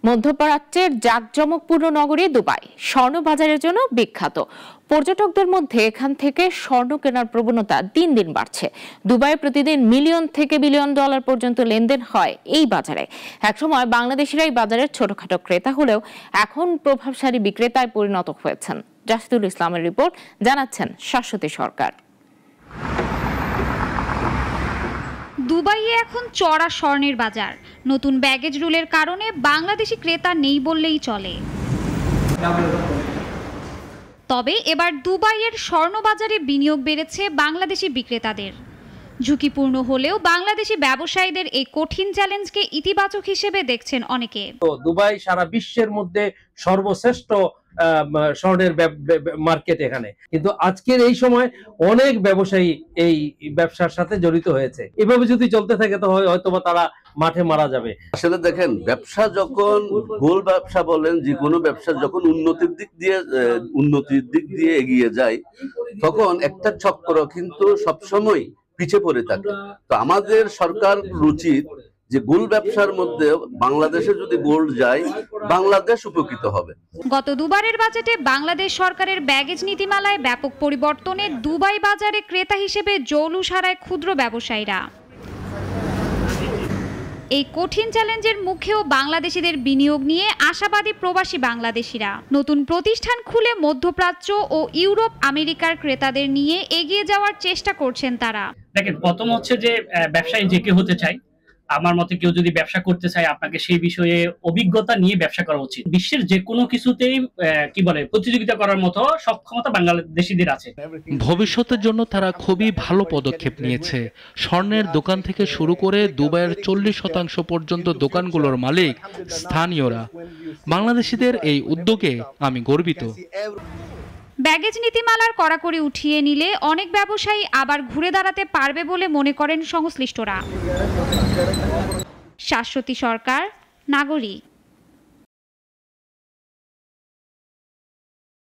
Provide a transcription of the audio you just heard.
মধ্যপ্রাচ্যের জাঁকজমকপূর্ণ নগরী দুবাই স্বর্ণ বাজারের জন্য বিখ্যাত। পর্যটকদের মধ্যে এখান থেকে স্বর্ণ কেনার প্রবণতা দিন দিন বাড়ছে। দুবাইয়ে প্রতিদিন মিলিয়ন থেকে বিলিয়ন ডলার পর্যন্ত লেনদেন হয় এই বাজারে। একসময় বাংলাদেশিরা এই বাজারের ছোটখাটো ক্রেতা হলেও এখন প্রভাবশালী বিক্রেতায় পরিণত হয়েছেন। জাহিদুল ইসলামের রিপোর্ট, জানাচ্ছেন শাশ্বতী সরকার। দুবাইয়ে এখন চড়া স্বর্ণের বাজার। নতুন ব্যাগেজ রুলের কারণে বাংলাদেশি ক্রেতা নেই বললেই চলে। তবে এবার দুবাইয়ের স্বর্ণ বাজারে বিনিয়োগ বেড়েছে বাংলাদেশি বিক্রেতাদের। ঝুঁকিপূর্ণ হলেও বাংলাদেশি ব্যবসায়ীদের এই কঠিন চ্যালেঞ্জকে ইতিবাচক হিসেবে দেখছেন অনেকে। দুবাই সারা বিশ্বের মধ্যে সর্বশ্রেষ্ঠ স্বর্ণের মার্কেট এখানে, কিন্তু আজকের এই সময় অনেক ব্যবসায়ী এই ব্যবসার সাথে জড়িত হয়েছে। এভাবে যদি চলতে থাকে তো হয়তোবা তারা মাঠে মারা যাবে। আসলে দেখেন, ব্যবসা যখন গোল ব্যবসা বলেন, যে কোনো ব্যবসা যখন উন্নতির দিক দিয়ে এগিয়ে যায়, তখন একটা চক্র কিন্তু সবসময় পিছিয়ে পড়ে থাকে। তো আমাদের সরকার উচিত যে গোল্ড ব্যবসার মধ্যে বাংলাদেশে যদি গোল্ড যায়, বাংলাদেশ উপকৃত হবে। গত দুবারের বাজেটে বাংলাদেশ সরকারের ব্যাগেজ নীতিমালায় ব্যাপক পরিবর্তনে দুবাই বাজারে ক্রেতা হিসেবে জৌলুস হারায় ক্ষুদ্র ব্যবসায়ীরা। এই কঠিন চ্যালেঞ্জের মুখেও বাংলাদেশিদের বিনিয়োগ নিয়ে আশাবাদী প্রবাসী বাংলাদেশিরা। নতুন প্রতিষ্ঠান খুলে মধ্যপ্রাচ্য ও ইউরোপ আমেরিকার ক্রেতাদের নিয়ে এগিয়ে যাওয়ার চেষ্টা করছেন তারা। দেখেন, প্রথম হচ্ছে যে ব্যবসায়ী যে কেউ হতে চায়, আমার মতে কেউ যদি ব্যবসা করতে চায়, আপনাকে সেই বিষয়ে অভিজ্ঞতা নিয়ে ব্যবসা করা উচিত। বিশ্বের যে কোনো কিছুতেই প্রতিযোগিতা করার মতো সক্ষমতা বাংলাদেশিদের আছে। ভবিষ্যতের জন্য তারা খুবই ভালো পদক্ষেপ নিয়েছে। স্বর্ণের দোকান থেকে শুরু করে দুবাইয়ের 40% পর্যন্ত দোকানগুলোর মালিক স্থানীয়রা। বাংলাদেশিদের এই উদ্যোগে আমি গর্বিত। ব্যাগেজ নীতিমালার কড়াকড়ি উঠিয়ে নিলে অনেক ব্যবসায়ী আবার ঘুরে দাঁড়াতে পারবে বলে মনে করেন সংশ্লিষ্টরা। শাশ্বতী সরকার, নাগরিক।